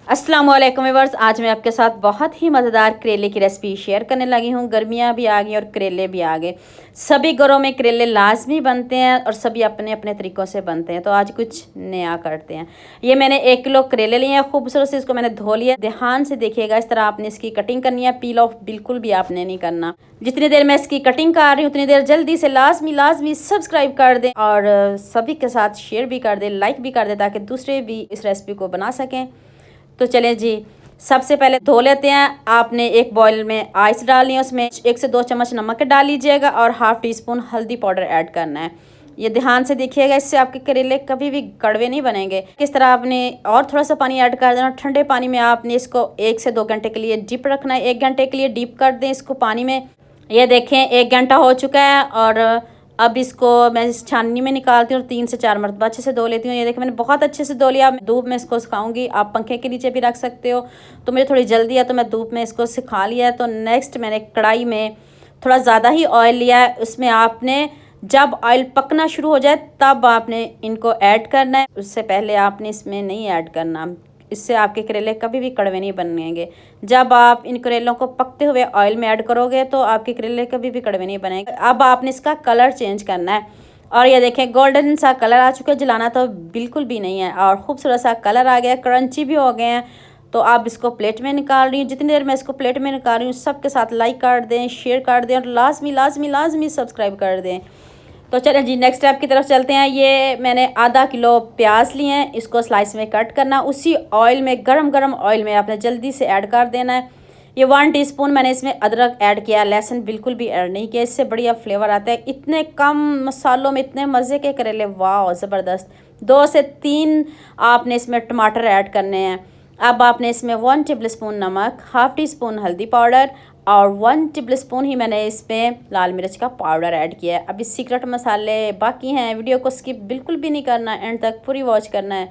अस्सलाम वालेकुम व्यूअर्स, आज मैं आपके साथ बहुत ही मज़ेदार करेले की रेसिपी शेयर करने लगी हूँ। गर्मियाँ भी आ गई और करेले भी आ गए। सभी घरों में करेले लाजमी बनते हैं और सभी अपने अपने तरीक़ों से बनते हैं। तो आज कुछ नया करते हैं। ये मैंने 1 किलो करेले लिए हैं, खूबसूरत से इसको मैंने धो लिया। ध्यान से देखिएगा, इस तरह आपने इसकी कटिंग करनी है। पील ऑफ बिल्कुल भी आपने नहीं करना। जितनी देर मैं इसकी कटिंग कर रही हूँ उतनी देर जल्दी से लाजमी सब्सक्राइब कर दें और सभी के साथ शेयर भी कर दें, लाइक भी कर दें, ताकि दूसरे भी इस रेसिपी को बना सकें। तो चलें जी, सबसे पहले धो लेते हैं। आपने एक बॉयल में आइस डालनी है, उसमें 1 से 2 चम्मच नमक डाल लीजिएगा और हाफ़ टी स्पून हल्दी पाउडर ऐड करना है। ये ध्यान से देखिएगा, इससे आपके करेले कभी भी कड़वे नहीं बनेंगे। किस तरह आपने और थोड़ा सा पानी ऐड कर देना। ठंडे पानी में आपने इसको 1 से 2 घंटे के लिए डिप रखना है। 1 घंटे के लिए डिप कर दें इसको पानी में। ये देखें 1 घंटा हो चुका है और अब इसको मैं इस छाननी में निकालती हूँ और 3 से 4 मरतबा अच्छे से धो लेती हूँ। ये देखिए मैंने बहुत अच्छे से धो लिया। धूप में इसको सुखाऊंगी, आप पंखे के नीचे भी रख सकते हो। तो मुझे थोड़ी जल्दी है तो मैं धूप में इसको सुखा लिया है। तो नेक्स्ट मैंने कढ़ाई में थोड़ा ज़्यादा ही ऑयल लिया है। उसमें आपने जब ऑयल पकना शुरू हो जाए तब आपने इनको ऐड करना है, उससे पहले आपने इसमें नहीं ऐड करना। इससे आपके करेले कभी भी कड़वे नहीं बनेंगे। जब आप इन करेलों को पकते हुए ऑयल में ऐड करोगे तो आपके करेले कभी भी कड़वे नहीं बनेंगे। अब आपने इसका कलर चेंज करना है और ये देखें गोल्डन सा कलर आ चुका है। जलाना तो बिल्कुल भी नहीं है और खूबसूरत सा कलर आ गया, क्रंची भी हो गए हैं। तो आप इसको प्लेट में निकाल रही हूँ। जितनी देर मैं इसको प्लेट में निकाल रही हूँ सबके साथ लाइक कर दें, शेयर कर दें और लाजमी सब्सक्राइब कर दें। तो चलें जी, नेक्स्ट स्टेप की तरफ चलते हैं। ये मैंने आधा किलो प्याज लिए हैं, इसको स्लाइस में कट करना। उसी ऑयल में गरम ऑयल में आपने जल्दी से ऐड कर देना है। ये 1 टीस्पून मैंने इसमें अदरक ऐड किया, लहसुन बिल्कुल भी ऐड नहीं किया। इससे बढ़िया फ्लेवर आता है। इतने कम मसालों में इतने मज़े के करेले, वाह ज़बरदस्त। 2 से 3 आपने इसमें टमाटर ऐड करने हैं। अब आपने इसमें 1 टेबल स्पून नमक, हाफ़ टी स्पून हल्दी पाउडर और 1 टेबल स्पून ही मैंने इसमें लाल मिर्च का पाउडर ऐड किया है। अभी सीक्रेट मसाले बाकी हैं, वीडियो को स्किप बिल्कुल भी नहीं करना, एंड तक पूरी वॉच करना है।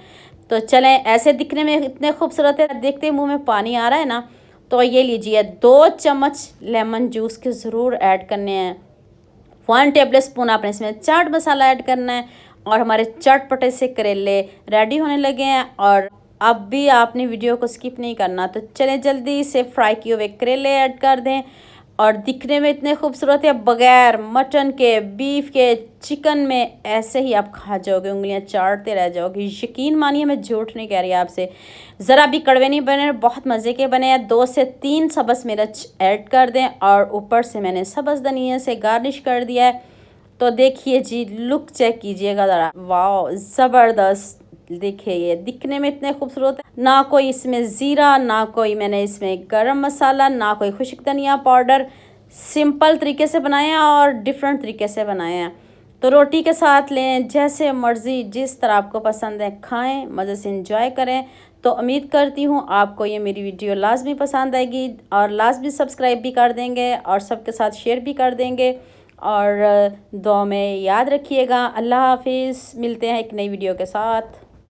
तो चलें, ऐसे दिखने में इतने खूबसूरत है, देखते मुंह में पानी आ रहा है ना। तो ये लीजिए 2 चम्मच लेमन जूस के ज़रूर ऐड करने हैं। 1 टेबल स्पून आपने इसमें चाट मसाला ऐड करना है और हमारे चटपटे से करेले रेडी होने लगे हैं। और अब भी आपने वीडियो को स्किप नहीं करना। तो चलें जल्दी से फ्राई किए हुए करेले ऐड कर दें और दिखने में इतने खूबसूरत है, बगैर मटन के, बीफ के, चिकन में ऐसे ही आप खा जाओगे, उंगलियां चाटते रह जाओगे। यकीन मानिए, मैं झूठ नहीं कह रही आपसे। ज़रा भी कड़वे नहीं बने, बहुत मज़े के बने हैं। 2 से 3 सब्ज़ मिर्च ऐड कर दें और ऊपर से मैंने सब्ज़ धनिया से गार्निश कर दिया है। तो देखिए जी, लुक चेक कीजिएगा ज़रा, वाह ज़बरदस्त। देखिए ये दिखने में इतने खूबसूरत है। ना कोई इसमें ज़ीरा, ना कोई मैंने इसमें गरम मसाला, ना कोई खुश्क धनिया पाउडर। सिंपल तरीके से बनाए हैं और डिफरेंट तरीके से बनाए हैं। तो रोटी के साथ लें, जैसे मर्ज़ी, जिस तरह आपको पसंद है खाएं, मज़े से इंजॉय करें। तो उम्मीद करती हूँ आपको ये मेरी वीडियो लाजमी पसंद आएगी और लाजमी सब्सक्राइब भी कर देंगे और सबके साथ शेयर भी कर देंगे। और दुआ में याद रखिएगा। अल्लाह हाफिज़, मिलते हैं एक नई वीडियो के साथ।